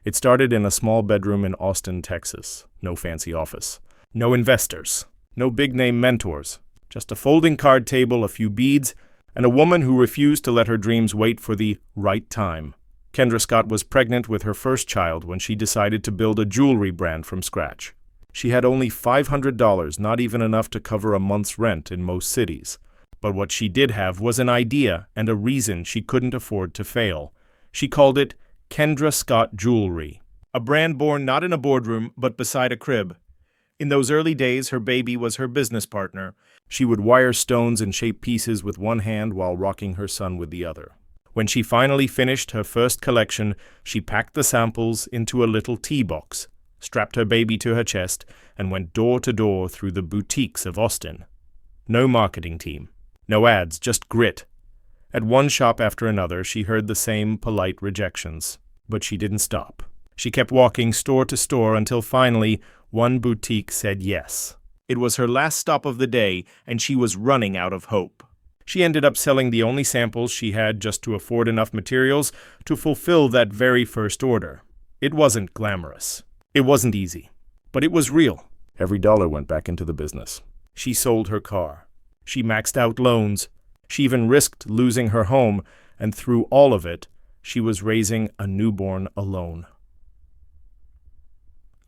It started in a small bedroom in Austin, Texas. No fancy office. No investors. No big-name mentors. Just a folding card table, a few beads, and a woman who refused to let her dreams wait for the right time. Kendra Scott was pregnant with her first child when she decided to build a jewelry brand from scratch. She had only $500, not even enough to cover a month's rent in most cities. But what she did have was an idea and a reason she couldn't afford to fail. She called it Kendra Scott Jewelry, a brand born not in a boardroom but beside a crib. In those early days, her baby was her business partner. She would wire stones and shape pieces with one hand while rocking her son with the other. When she finally finished her first collection, she packed the samples into a little tea box, strapped her baby to her chest, and went door to door through the boutiques of Austin. No marketing team. No ads, just grit. At one shop after another, she heard the same polite rejections. But she didn't stop. She kept walking store to store until finally, one boutique said yes. It was her last stop of the day, and she was running out of hope. She ended up selling the only samples she had just to afford enough materials to fulfill that very first order. It wasn't glamorous. It wasn't easy. But it was real. Every dollar went back into the business. She sold her car. She maxed out loans. She even risked losing her home, and through all of it, she was raising a newborn alone.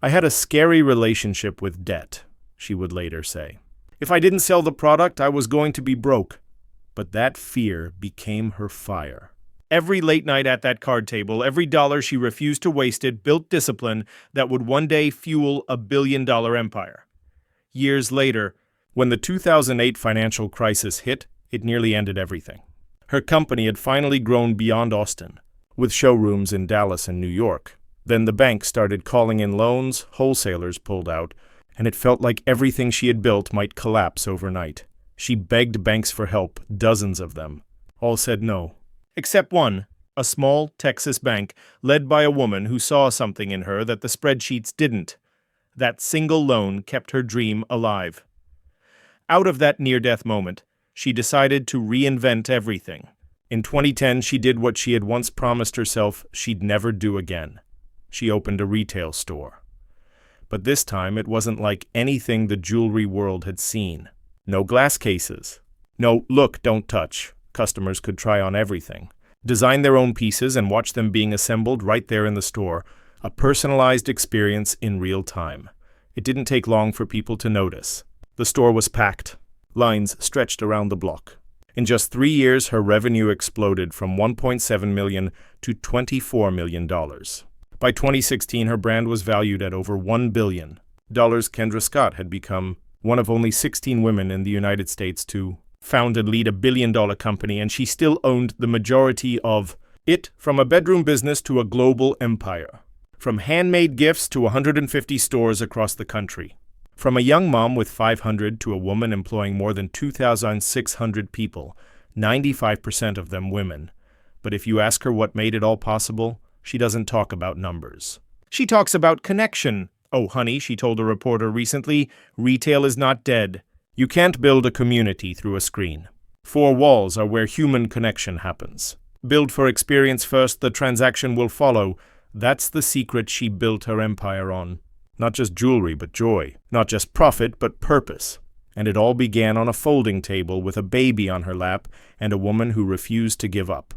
I had a scary relationship with debt, she would later say. If I didn't sell the product, I was going to be broke. But that fear became her fire. Every late night at that card table, every dollar she refused to waste it built discipline that would one day fuel a billion-dollar empire. Years later, when the 2008 financial crisis hit, it nearly ended everything. Her company had finally grown beyond Austin, with showrooms in Dallas and New York. Then the bank started calling in loans, wholesalers pulled out, and it felt like everything she had built might collapse overnight. She begged banks for help, dozens of them. All said no. Except one, a small Texas bank led by a woman who saw something in her that the spreadsheets didn't. That single loan kept her dream alive. Out of that near-death moment, she decided to reinvent everything. In 2010, she did what she had once promised herself she'd never do again. She opened a retail store. But this time, it wasn't like anything the jewelry world had seen. No glass cases. No look, don't touch. Customers could try on everything. Design their own pieces and watch them being assembled right there in the store. A personalized experience in real time. It didn't take long for people to notice. The store was packed. Lines stretched around the block. In just 3 years, her revenue exploded from $1.7 million to $24 million. By 2016, her brand was valued at over $1 billion. Kendra Scott had become one of only 16 women in the United States to found and lead a billion-dollar company, and she still owned the majority of it, from a bedroom business to a global empire. From handmade gifts to 150 stores across the country. From a young mom with 500 to a woman employing more than 2,600 people, 95% of them women. But if you ask her what made it all possible, she doesn't talk about numbers. She talks about connection. Oh, honey, she told a reporter recently, retail is not dead. You can't build a community through a screen. 4 walls are where human connection happens. Build for experience first, the transaction will follow. That's the secret she built her empire on. Not just jewelry, but joy. Not just profit, but purpose. And it all began on a folding table with a baby on her lap and a woman who refused to give up.